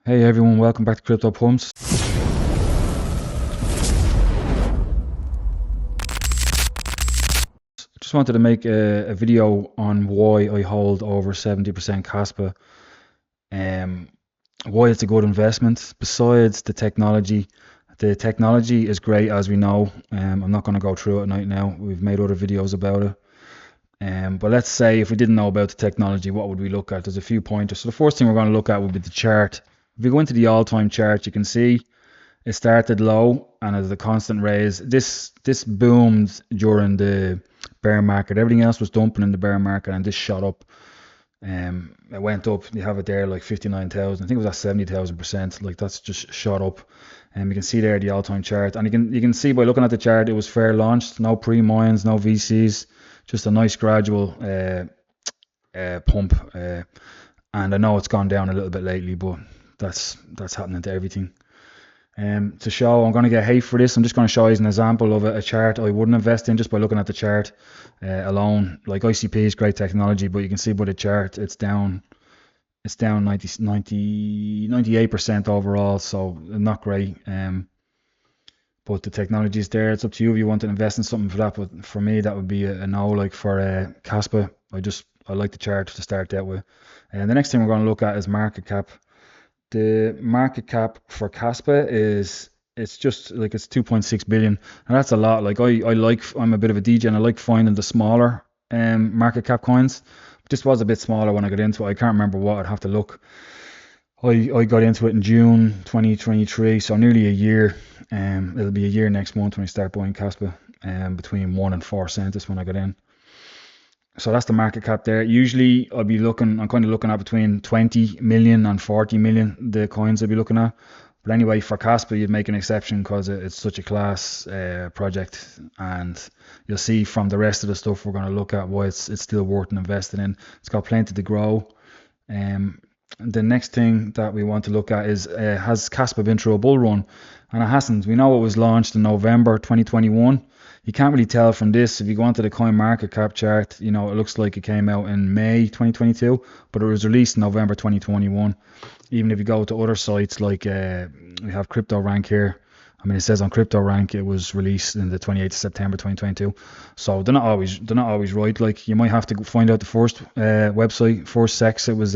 Hey everyone, welcome back to Crypto Pumps. Just wanted to make a video on why I hold over 70% Kaspa. Um, why it's a good investment. Besides the technology is great as we know. I'm not going to go through it right now. We've made other videos about it. But let's say if we didn't know about the technology, what would we look at? There's a few pointers. So the first thing we're going to look at would be the chart. If we go into the all-time chart, you can see it started low and as a constant raise. This boomed during the bear market. Everything else was dumping in the bear market, and this shot up. It went up. You have it there like 59,000. I think it was at 70,000%. Like that's just shot up. And you can see there the all-time chart, and you can see by looking at the chart, it was fair launched. No pre-mines, no VCs, just a nice gradual pump. And I know it's gone down a little bit lately, but that's happening to everything. To show, I'm going to get hate for this. I'm just going to show you an example of a chart I wouldn't invest in just by looking at the chart alone. Like ICP is great technology, but you can see by the chart it's down 98% overall, so not great. But the technology is there. It's up to you if you want to invest in something for that. But for me, that would be a no. Like for Kaspa, I like the chart to start that with. And the next thing we're going to look at is market cap. The market cap for Kaspa it's just like it's 2.6 billion, and that's a lot. Like I'm a bit of a DJ and I like finding the smaller market cap coins. This was a bit smaller when I got into it. I can't remember what. I'd have to look. I got into it in June 2023, so nearly a year. It'll be a year next month when I start buying Kaspa. Between 1 and 4 cents is when I got in. So that's the market cap there. Usually I'm kind of looking at between 20 million and 40 million, the coins I'll be looking at. But anyway, for Kaspa, you'd make an exception because it's such a class project, and you'll see from the rest of the stuff we're going to look at why it's still worth investing in. It's got plenty to grow. The next thing that we want to look at is has Kaspa been through a bull run? And it hasn't. We know it was launched in November 2021. You can't really tell from this. If you go onto the coin market cap chart, it looks like it came out in May 2022, but it was released in November 2021. Even if you go to other sites like we have Crypto Rank here. I mean, it says on Crypto Rank it was released in the 28th of September 2022. So they're not always right. Like you might have to find out the first website, first SEX it was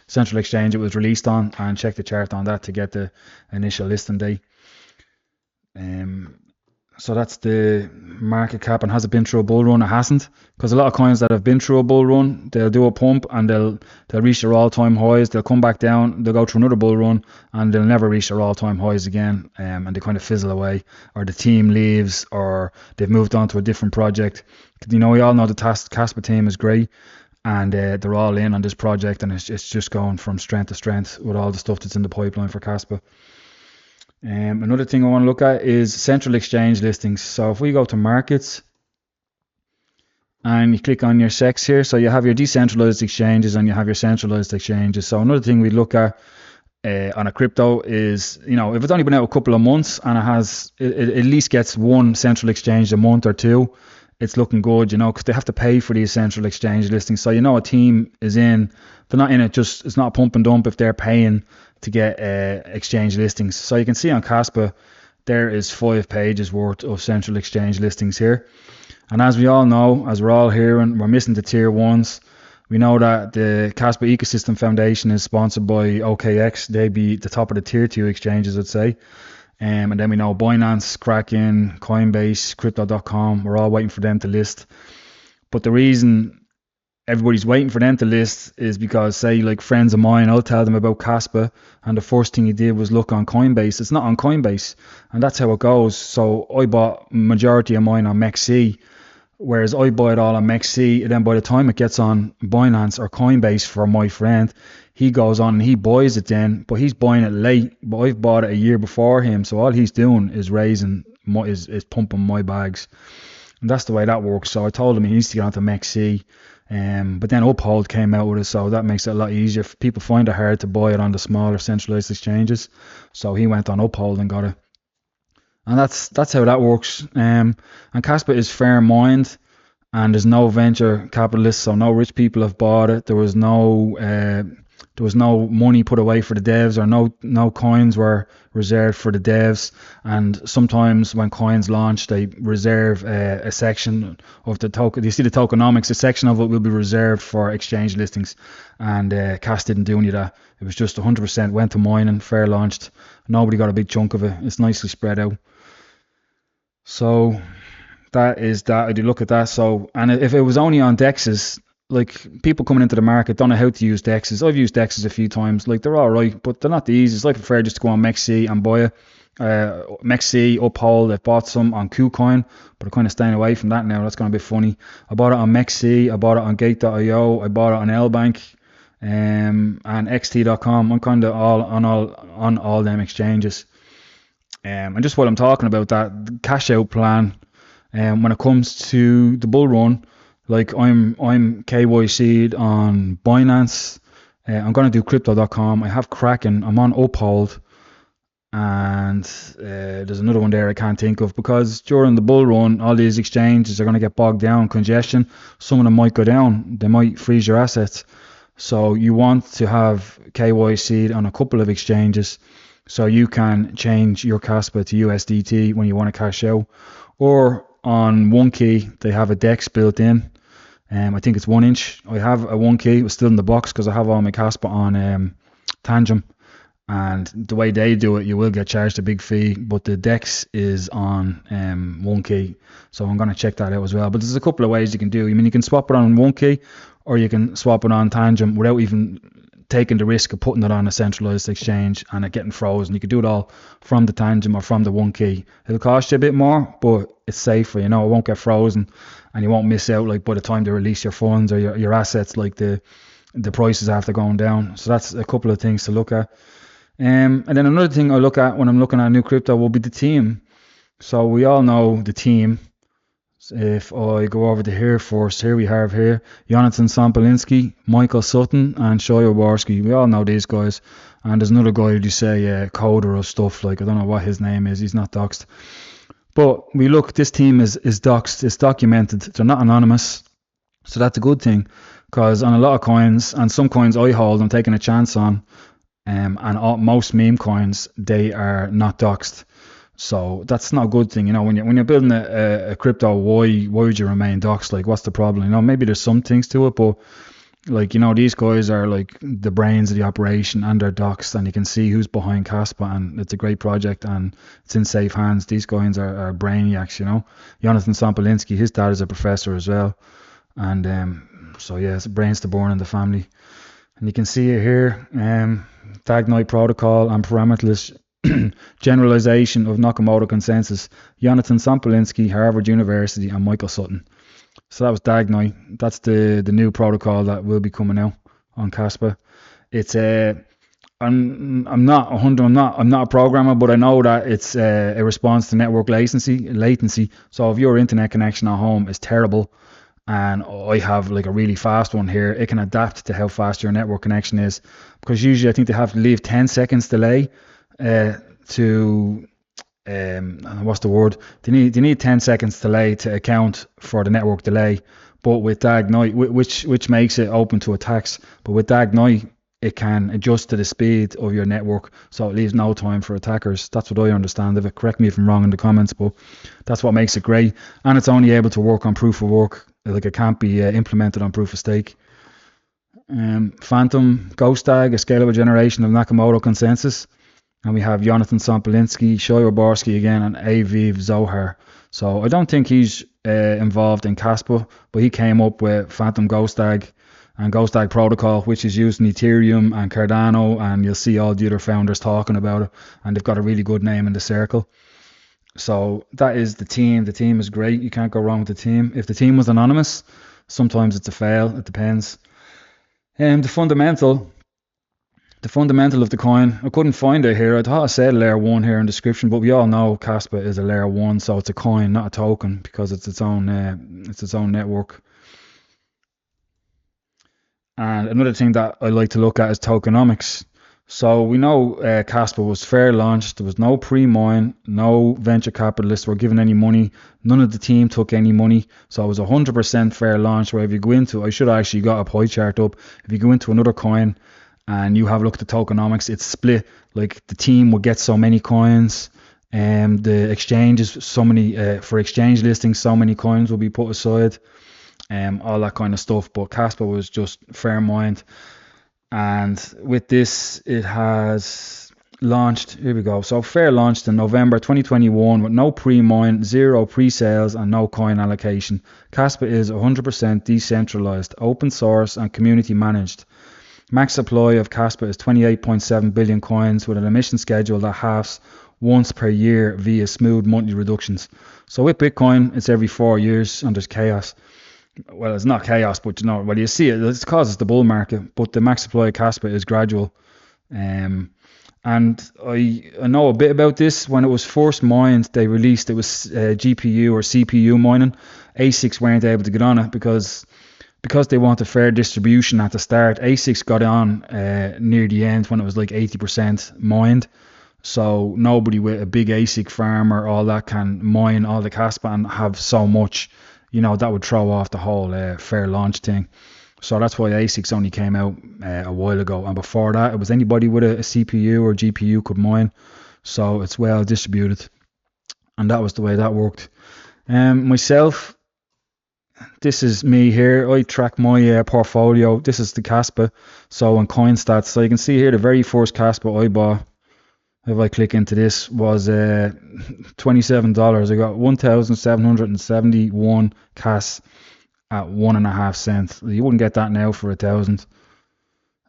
Central Exchange it was released on, and check the chart on that to get the initial listing date. So that's the market cap. And has it been through a bull run? It hasn't, because a lot of coins that have been through a bull run, they'll do a pump and they'll reach their all-time highs. They'll come back down. They'll go through another bull run and they'll never reach their all-time highs again. And they kind of fizzle away, or the team leaves, or they've moved on to a different project. We all know the Kaspa team is great, and they're all in on this project, and it's just going from strength to strength with all the stuff that's in the pipeline for Kaspa. Another thing I want to look at is central exchange listings. So if we go to markets and you click on your SEX here, so you have your decentralized exchanges and you have your centralized exchanges. So another thing we look at on a crypto is, if it's only been out a couple of months and it at least gets one central exchange a month or two, it's looking good, because they have to pay for these central exchange listings. So a team is in, they're not in it just, it's not a pump and dump if they're paying to get exchange listings. So you can see on Kaspa, there is 5 pages worth of central exchange listings here. And as we all know, as we're all hearing, we're missing the tier ones. We know that the Kaspa Ecosystem Foundation is sponsored by OKX. They'd be the top of the tier 2 exchanges, I'd say. And then we know Binance, Kraken, Coinbase, Crypto.com, we're all waiting for them to list. But the reason everybody's waiting for them to list is because, say, like friends of mine, I'll tell them about Kaspa, and the first thing he did was look on Coinbase. It's not on Coinbase, and that's how it goes. So I bought majority of mine on MEXC, whereas I buy it all on MEXC, and then by the time it gets on Binance or Coinbase for my friend, he goes on and he buys it then, but he's buying it late. But I've bought it a year before him, so all he's doing is is pumping my bags, and that's the way that works. So I told him he needs to get onto MEXC. But then Uphold came out with it, so that makes it a lot easier. People find it hard to buy it on the smaller centralized exchanges, so he went on Uphold and got it. And that's how that works. And Kaspa is fair mined, and there's no venture capitalists, so no rich people have bought it. There was no There was no money put away for the devs, or no coins were reserved for the devs. And sometimes when coins launch, they reserve a section of the token. You see the tokenomics, a section of it will be reserved for exchange listings. And Cas didn't do any of that. It was just 100% went to mining, fair launched. Nobody got a big chunk of it. It's nicely spread out. So that is that. I do look at that. So, and if it was only on dexes, like people coming into the market don't know how to use dexes. I've used dexes a few times. Like they're all right, but they're not the easiest. I prefer just to go on MEXC and buy it. MEXC, Uphold, I've bought some on KuCoin, but I'm kind of staying away from that now. That's going to be funny. I bought it on MEXC, I bought it on Gate.io, I bought it on LBank, and XT.com. I'm kind of on all them exchanges. And just while I'm talking about that cash out plan, when it comes to the bull run, like I'm KYC'd on Binance. I'm gonna do Crypto.com. I have Kraken. I'm on Uphold, and there's another one there I can't think of, because during the bull run, all these exchanges are gonna get bogged down, congestion. Some of them might go down. They might freeze your assets. So you want to have KYC'd on a couple of exchanges, so you can change your Kaspa to USDT when you want to cash out. Or on OneKey, they have a DEX built in. I think it's 1 inch. I have a OneKey. It was still in the box because I have all my Kaspa on Tangent. And the way they do it, you will get charged a big fee, but the DEX is on OneKey. So I'm going to check that out as well. But there's a couple of ways you can do. I mean, you can swap it on OneKey, or you can swap it on Tangent without even taking the risk of putting it on a centralized exchange and it getting frozen. You could do it all from the Tangent or from the OneKey. It'll cost you a bit more, but it's safer, you know. It won't get frozen, and you won't miss out, like, by the time they release your funds or your assets, like the prices after going down. So that's a couple of things to look at. And then another thing I look at when I'm looking at new crypto will be the team. So we all know the team. If I go over to here first, here we have here Jonathan Sampolinski, Michael Sutton, and Shoya Warski. We all know these guys. And there's another guy who say coder or stuff, like, I don't know what his name is. He's not doxed. But we look, this team is doxed. It's documented. They're not anonymous. So that's a good thing, because on a lot of coins, and some coins I hold, I'm taking a chance on, and most meme coins, they are not doxed. So that's not a good thing, you know. When you're building a crypto, why would you remain doxed? Like, what's the problem? You know, maybe there's some things to it, but, like, you know, these guys are like the brains of the operation, and they're doxed, and you can see who's behind Kaspa, and it's a great project, and it's in safe hands. These guys are brainiacs, you know. Jonathan Sampolinski, his dad is a professor as well, and so yeah, it's brains to born in the family. And you can see it here, Dagnite protocol and parameterless generalization of Nakamoto consensus, Jonathan Sampolinski, Harvard University, and Michael Sutton. So that was Dagnite. That's the new protocol that will be coming out on Kaspa. It's I'm not a programmer, but I know that it's a response to network latency. So if your internet connection at home is terrible, and I have like a really fast one here, it can adapt to how fast your network connection is, because usually I think they have to leave 10 seconds delay to what's the word? They need 10 seconds delay to account for the network delay. But with Dagnite, which makes it open to attacks, but with Dagnite, it can adjust to the speed of your network, so it leaves no time for attackers. That's what I understand of it. Correct me if I'm wrong in the comments, but that's what makes it great. And it's only able to work on proof of work. Like, it can't be implemented on proof of stake. Phantom Ghostag, a scalable generation of Nakamoto consensus. And we have Jonathan Sampolinski, Shoya Borski again, and Aviv Zohar. So I don't think he's involved in Kaspa, but he came up with Phantom Ghostag and Ghostag protocol, which is used in Ethereum and Cardano, and you'll see all the other founders talking about it, and they've got a really good name in the circle. So that is the team. The team is great. You can't go wrong with the team. If the team was anonymous, sometimes it's a fail. It depends. The fundamental of the coin, I couldn't find it here. I thought I said layer 1 here in the description, but we all know Kaspa is a layer 1, so it's a coin, not a token, because it's its own network. And another thing that I like to look at is tokenomics. So we know Kaspa was fair launched. There was no pre-mine, no venture capitalists were given any money. None of the team took any money. So it was 100% fair launch, where if you go into, I should have actually got a pie chart up. If you go into another coin and you have a look at the tokenomics, it's split. Like the team will get so many coins, and the exchanges so many for exchange listings, so many coins will be put aside, all that kind of stuff. But Kaspa was just fair mind, and with this it has launched. Here we go. So fair launched in November 2021 with no pre-mine, zero pre-sales, and no coin allocation. Kaspa is 100% decentralized, open source, and community managed. Max supply of Kaspa is 28.7 billion coins with an emission schedule that halves once per year via smooth monthly reductions. So with Bitcoin, it's every 4 years and there's chaos. Well, it's not chaos, but well, you see it. It's causes the bull market, but the max supply of Kaspa is gradual. And I know a bit about this. When it was first mined, they released it was GPU or CPU mining. ASICs weren't able to get on it because they wanted fair distribution at the start. ASICs got on near the end when it was like 80% mined. So nobody with a big ASIC farm or all that can mine all the Kaspa and have so much, that would throw off the whole fair launch thing. So that's why ASICs only came out a while ago. And before that, it was anybody with a CPU or GPU could mine. So it's well distributed. And that was the way that worked. Myself, this is me here. I track my portfolio. This is the Kaspa. So on CoinStats, so you can see here the very first Kaspa I bought, if I click into this, was $27. I got 1,771 Kas at 1.5 cents. You wouldn't get that now for 1,000.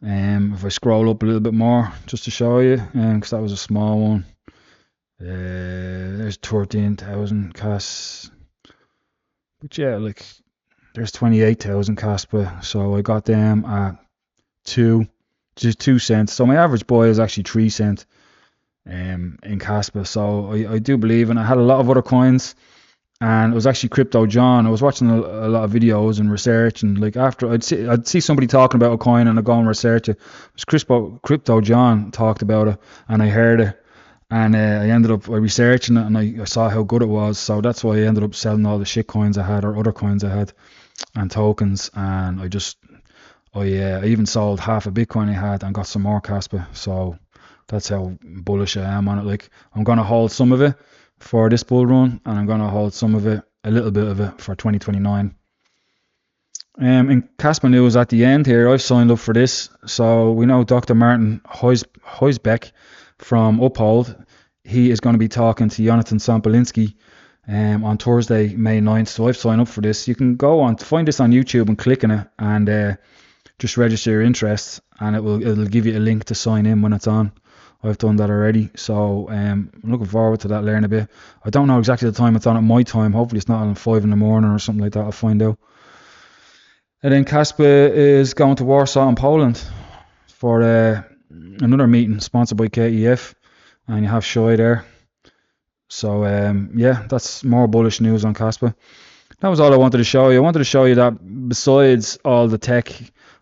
If I scroll up a little bit more, just to show you, because that was a small one. There's 13,000 Kas. But yeah, like there's 28,000 Kaspa. So I got them at 2 cents. So my average buy is actually 3 cents in Kaspa. So I do believe, and I had a lot of other coins, and it was actually Crypto John. I was watching a lot of videos and research, and like after I'd see somebody talking about a coin and I'd go and research it. It was Crypto John talked about it, and I heard it, and I ended up researching it, and I saw how good it was. So that's why I ended up selling all the shit coins I had, or other coins I had, and tokens. And I even sold half a Bitcoin I had and got some more Kaspa. So that's how bullish I am on it. Like I'm gonna hold some of it for this bull run, and I'm gonna hold some of it, a little bit of it, for 2029. In Kaspa news at the end here, I've signed up for this. So we know Dr. Martin Heusbeck from Uphold. He is going to be talking to Jonathan Sampolinski on Thursday, May 9th. So I've signed up for this. You can go on, find this on YouTube and click on it, and just register your interest, and it'll give you a link to sign in when it's on. I've done that already, so I'm looking forward to that, learn a bit. I don't know exactly the time it's on at my time. Hopefully it's not on 5 in the morning or something like that. I'll find out. And then Kaspa is going to Warsaw in Poland for another meeting sponsored by KEF, and you have Shoy there. So yeah, that's more bullish news on Kaspa. That was all I wanted to show you. I wanted to show you that besides all the tech,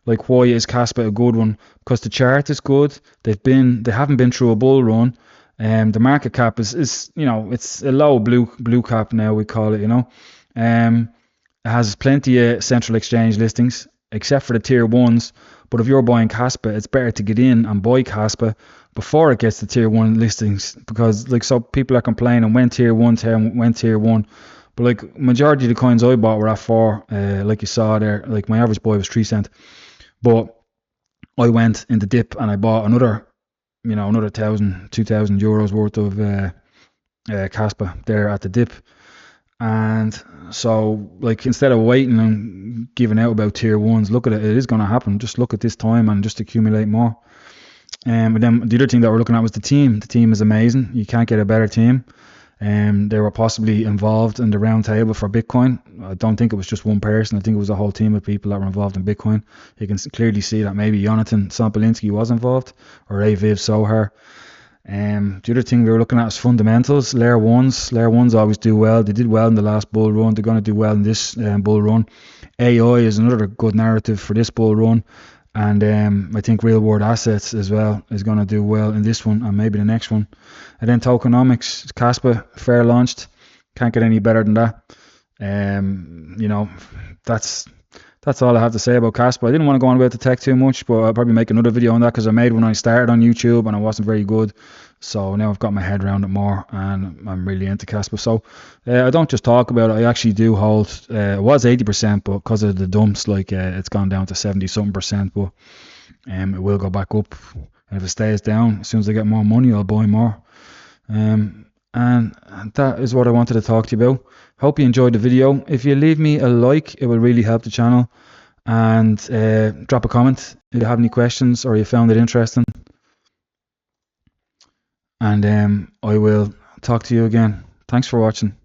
like why is Kaspa a good one? Because the chart is good. They haven't been through a bull run. The market cap is it's a low blue cap now, we call it. It has plenty of central exchange listings, except for the tier ones. But if you're buying Kaspa, it's better to get in and buy Kaspa before it gets the tier one listings, because so people are complaining when tier one. But like majority of the coins I bought were at 4, like you saw there. Like my average buy was 3 cents. But I went in the dip and I bought another 1,000, 2,000 euros worth of Kaspa there at the dip. And so like instead of waiting and giving out about tier ones, look at it. It is going to happen. Just look at this time and just accumulate more. But then the other thing that we're looking at was the team. The team is amazing. You can't get a better team. They were possibly involved in the round table for Bitcoin. I don't think it was just one person. I think it was a whole team of people that were involved in Bitcoin. You can clearly see that maybe Jonathan Sampolinski was involved, or Aviv Sohar. The other thing we were looking at is fundamentals. Layer ones always do well. They did well in the last bull run. They're going to do well in this bull run. AI is another good narrative for this bull run. And I think real world assets as well is going to do well in this one and maybe the next one. And then tokenomics, Kaspa, fair launched. Can't get any better than that. That's that's all I have to say about Kaspa. I didn't want to go on about the tech too much, but I'll probably make another video on that because I made when I started on YouTube and I wasn't very good. So now I've got my head around it more and I'm really into Kaspa. So I don't just talk about it. I actually do hold, it was 80%, but because of the dumps, like it's gone down to 70 something percent, but it will go back up. And if it stays down, as soon as I get more money, I'll buy more. And that is what I wanted to talk to you about. Hope you enjoyed the video. If you leave me a like, it will really help the channel. And drop a comment if you have any questions or you found it interesting. And I will talk to you again. Thanks for watching.